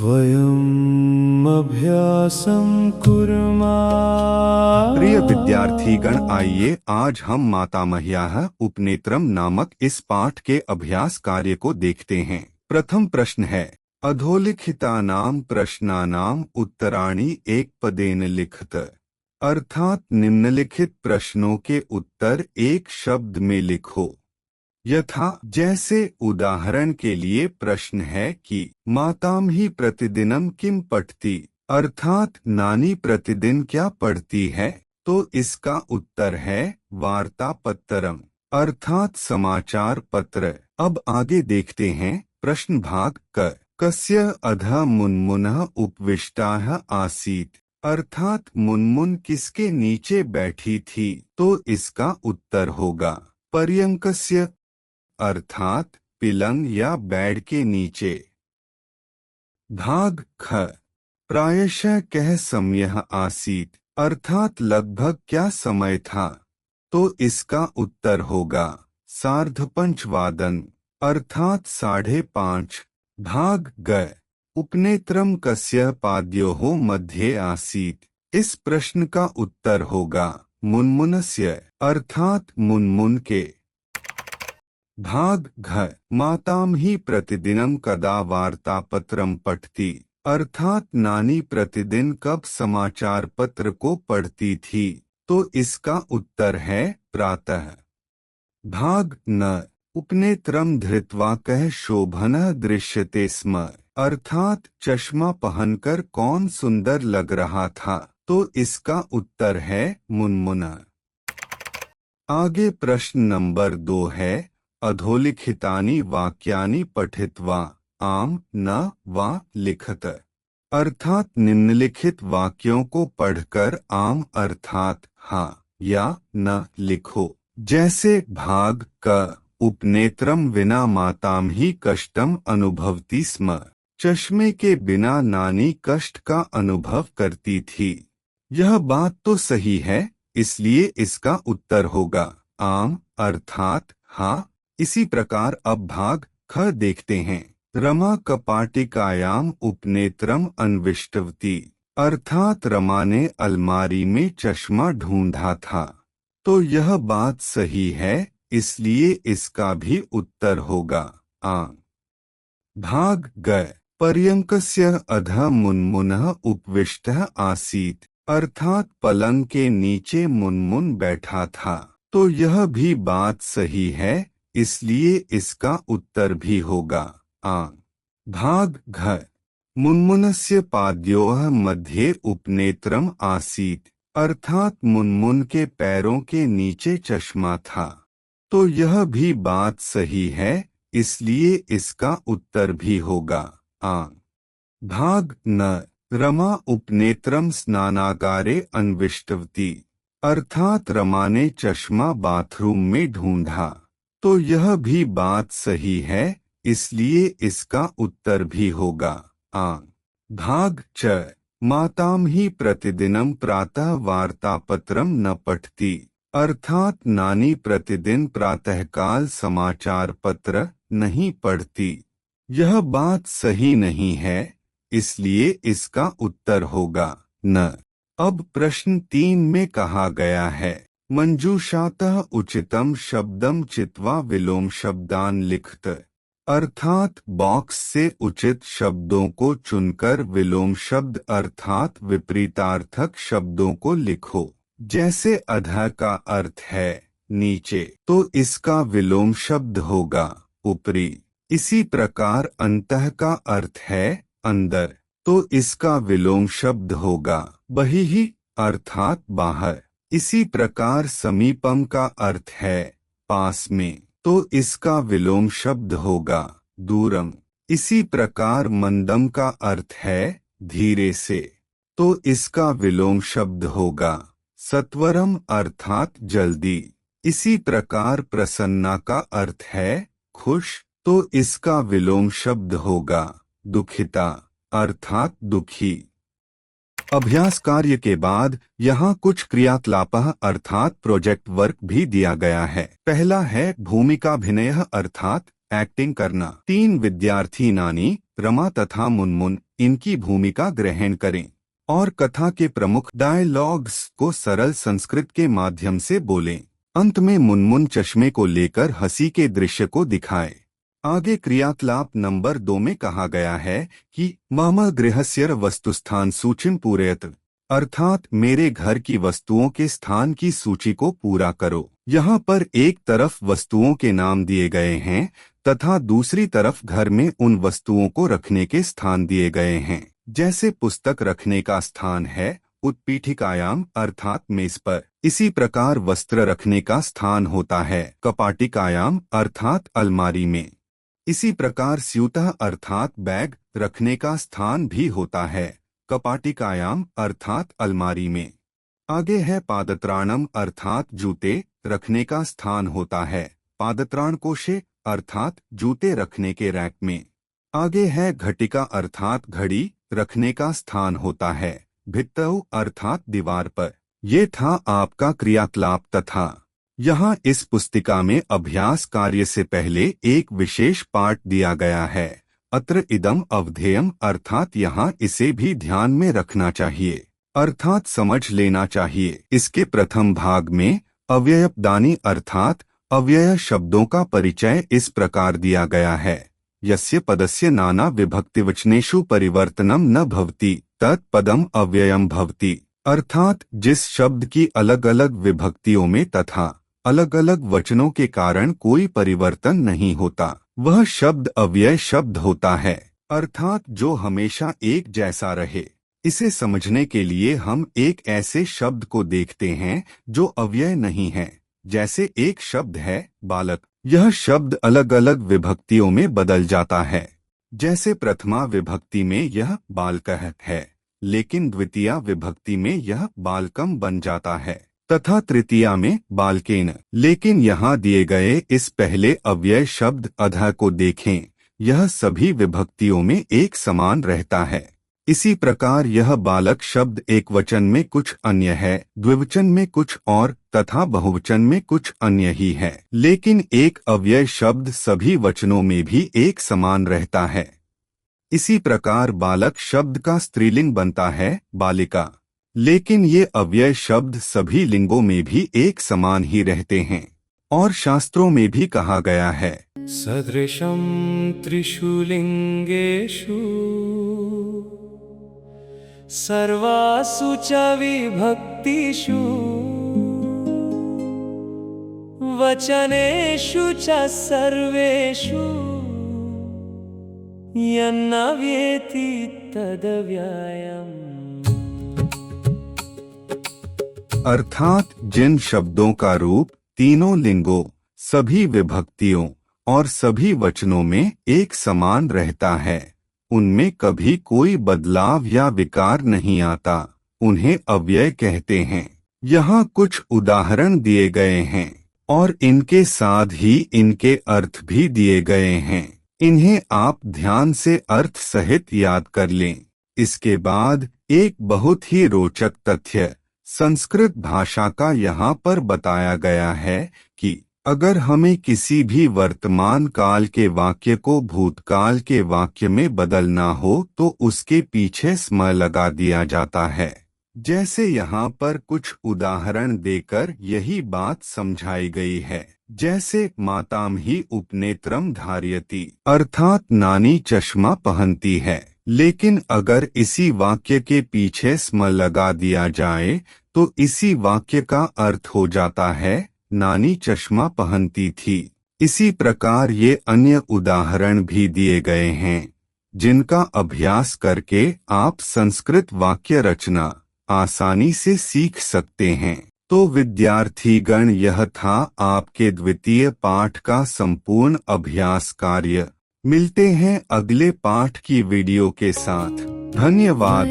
वयम् अभ्यासं कुर्मः। प्रिय विद्यार्थीगण, आइए आज हम मातामह्याः उपनेत्रम नामक इस पाठ के अभ्यास कार्य को देखते हैं। प्रथम प्रश्न है, अधोलिखितानां प्रश्नानां उत्तराणि एक पदेन लिखत। अर्थात निम्नलिखित प्रश्नों के उत्तर एक शब्द में लिखो। यथा, जैसे उदाहरण के लिए प्रश्न है कि मातामही प्रतिदिनम किम पठति, अर्थात नानी प्रतिदिन क्या पढ़ती है, तो इसका उत्तर है वार्तापत्रम, अर्थात समाचार पत्र। अब आगे देखते हैं प्रश्न भाग क। कस्य अधः मुनमुनः उपविष्टाः आसीत्, अर्थात मुनमुन किसके नीचे बैठी थी, तो इसका उत्तर होगा पर्यंकस्य, अर्थात पिलंग या बेड के नीचे। भाग ख। प्रायशः कः समयः आसीत्, अर्थात लगभग क्या समय था, तो इसका उत्तर होगा सार्धपंचवादन, अर्थात 5:30। भाग ग। उपनेत्रम कस्य पाद्योः मध्ये आसीत्, इस प्रश्न का उत्तर होगा मुनमुनस्य, अर्थात मुनमुन के। भाग घ। मातामही प्रतिदिनम कदा वार्तापत्रम पठति, अर्थात नानी प्रतिदिन कब समाचार पत्र को पढ़ती थी, तो इसका उत्तर है प्रातः। भाग न। उपनेत्रम धृत्वा कः शोभनः दृश्यते स्म, अर्थात चश्मा पहनकर कौन सुंदर लग रहा था, तो इसका उत्तर है मुनमुना। आगे प्रश्न नंबर 2 है, अधोलिखितानि वाक्यानि पठित्वा आम न वा लिखत, अर्थात निम्नलिखित वाक्यों को पढ़कर आम अर्थात हाँ या न लिखो। जैसे भाग क। उपनेत्रम विना मातामही कष्टम अनुभवती स्म, चश्मे के बिना नानी कष्ट का अनुभव करती थी। यह बात तो सही है, इसलिए इसका उत्तर होगा आम अर्थात हाँ। इसी प्रकार अब भाग ख देखते हैं। रमा कपाटिकायाम उपनेत्रम अन्विष्टवती, अर्थात रमा ने अलमारी में चश्मा ढूंढा था, तो यह बात सही है, इसलिए इसका भी उत्तर होगा आ। भाग ग। पर्यंकस्य अधः मुनमुनः उपविष्टः आसीत्, अर्थात पलंग के नीचे मुनमुन बैठा था, तो यह भी बात सही है, इसलिए इसका उत्तर भी होगा आ। भाग घ। मुनमुनस्य पाद्योः मध्ये उपनेत्रम आसीत्, अर्थात मुनमुन के पैरों के नीचे चश्मा था, तो यह भी बात सही है, इसलिए इसका उत्तर भी होगा आ। भाग न। रमा उपनेत्रम स्नानागारे अन्विष्टवती, अर्थात रमा ने चश्मा बाथरूम में ढूंढा, तो यह भी बात सही है, इसलिए इसका उत्तर भी होगा आ। भाग च। मातामही प्रतिदिनम प्रातः वार्तापत्रम न पठति, अर्थात नानी प्रतिदिन प्रातःकाल समाचार पत्र नहीं पढ़ती। यह बात सही नहीं है, इसलिए इसका उत्तर होगा न। अब प्रश्न 3 में कहा गया है, मंजूषातः उचितम शब्दम चित्वा विलोम शब्दान लिखत, अर्थात बॉक्स से उचित शब्दों को चुनकर विलोम शब्द अर्थात विपरीतार्थक शब्दों को लिखो। जैसे अधः का अर्थ है नीचे, तो इसका विलोम शब्द होगा ऊपरी। इसी प्रकार अंतः का अर्थ है अंदर, तो इसका विलोम शब्द होगा बहिः, अर्थात बाहर। इसी प्रकार समीपम का अर्थ है पास में, तो इसका विलोम शब्द होगा दूरम। इसी प्रकार मंदम का अर्थ है धीरे से, तो इसका विलोम शब्द होगा सत्वरम, अर्थात जल्दी। इसी प्रकार प्रसन्ना का अर्थ है खुश, तो इसका विलोम शब्द होगा दुखिता, अर्थात दुखी। अभ्यास कार्य के बाद यहाँ कुछ क्रियाकलापः अर्थात प्रोजेक्ट वर्क भी दिया गया है। पहला है भूमिकाभिनयः, अर्थात एक्टिंग करना। 3 विद्यार्थी नानी, रमा तथा मुनमुन इनकी भूमिका ग्रहण करें और कथा के प्रमुख डायलॉग्स को सरल संस्कृत के माध्यम से बोलें। अंत में मुनमुन चश्मे को लेकर हंसी के दृश्य को दिखाए। आगे क्रियाकलाप नंबर 2 में कहा गया है कि मम गृहस्य वस्तुस्थान सूचिं पूरयत, अर्थात मेरे घर की वस्तुओं के स्थान की सूची को पूरा करो। यहाँ पर एक तरफ वस्तुओं के नाम दिए गए हैं तथा दूसरी तरफ घर में उन वस्तुओं को रखने के स्थान दिए गए हैं। जैसे पुस्तक रखने का स्थान है उत्पीठिकायाम अर्थात मेज पर, इसी प्रकार वस्त्र रखने का स्थान होता है कपाटिकायाम अर्थात अलमारी में। इसी प्रकार स्यूतः अर्थात बैग रखने का स्थान भी होता है कपाटिकायाम अर्थात अलमारी में। आगे है पादत्राणम अर्थात जूते रखने का स्थान होता है पादत्राण कोशे अर्थात जूते रखने के रैक में। आगे है घटिका अर्थात घड़ी रखने का स्थान होता है भित्तौ अर्थात दीवार पर। ये था आपका क्रियाकलाप तथा यहाँ इस पुस्तिका में अभ्यास कार्य से पहले एक विशेष पाठ दिया गया है। अत्र इदम अवधेयम अर्थात यहाँ इसे भी ध्यान में रखना चाहिए अर्थात समझ लेना चाहिए। इसके प्रथम भाग में अव्ययपदानी अर्थात अव्यय शब्दों का परिचय इस प्रकार दिया गया है। यस्य पदस्य नाना विभक्तिवचनेषु परिवर्तनम न भवति तत् पदम अव्ययम भवति, अर्थात जिस शब्द की अलग अलग विभक्तियों में तथा अलग अलग वचनों के कारण कोई परिवर्तन नहीं होता वह शब्द अव्यय शब्द होता है, अर्थात जो हमेशा एक जैसा रहे। इसे समझने के लिए हम एक ऐसे शब्द को देखते हैं जो अव्यय नहीं है। जैसे एक शब्द है बालक, यह शब्द अलग अलग विभक्तियों में बदल जाता है। जैसे प्रथमा विभक्ति में यह बालकः है लेकिन द्वितीया विभक्ति में यह बालकम बन जाता है तथा तृतीया में बालकेन। लेकिन यहाँ दिए गए इस पहले अव्यय शब्द अधः को देखें, यह सभी विभक्तियों में एक समान रहता है। इसी प्रकार यह बालक शब्द एक वचन में कुछ अन्य है, द्विवचन में कुछ और तथा बहुवचन में कुछ अन्य ही है, लेकिन एक अव्यय शब्द सभी वचनों में भी एक समान रहता है। इसी प्रकार बालक शब्द का स्त्रीलिंग बनता है बालिका, लेकिन ये अव्यय शब्द सभी लिंगों में भी एक समान ही रहते हैं। और शास्त्रों में भी कहा गया है सदृशं त्रिषु लिंगेषु सर्वासु च विभक्तिषु वचनेषु च सर्वेषु यन्न वेत्ति तदव्ययम्। अर्थात जिन शब्दों का रूप तीनों लिंगों, सभी विभक्तियों और सभी वचनों में एक समान रहता है, उनमें कभी कोई बदलाव या विकार नहीं आता, उन्हें अव्यय कहते हैं। यहाँ कुछ उदाहरण दिए गए हैं और इनके साथ ही इनके अर्थ भी दिए गए हैं। इन्हें आप ध्यान से अर्थ सहित याद कर लें। इसके बाद एक बहुत ही रोचक तथ्य संस्कृत भाषा का यहाँ पर बताया गया है कि अगर हमें किसी भी वर्तमान काल के वाक्य को भूतकाल के वाक्य में बदलना हो तो उसके पीछे स्म लगा दिया जाता है। जैसे यहाँ पर कुछ उदाहरण देकर यही बात समझाई गई है। जैसे माताम ही उपनेत्रम धारयति, अर्थात नानी चश्मा पहनती है, लेकिन अगर इसी वाक्य के पीछे स्म लगा दिया जाए तो इसी वाक्य का अर्थ हो जाता है नानी चश्मा पहनती थी। इसी प्रकार ये अन्य उदाहरण भी दिए गए हैं जिनका अभ्यास करके आप संस्कृत वाक्य रचना आसानी से सीख सकते हैं। तो विद्यार्थीगण, यह था आपके द्वितीय पाठ का संपूर्ण अभ्यास कार्य। मिलते हैं अगले पाठ की वीडियो के साथ। धन्यवाद।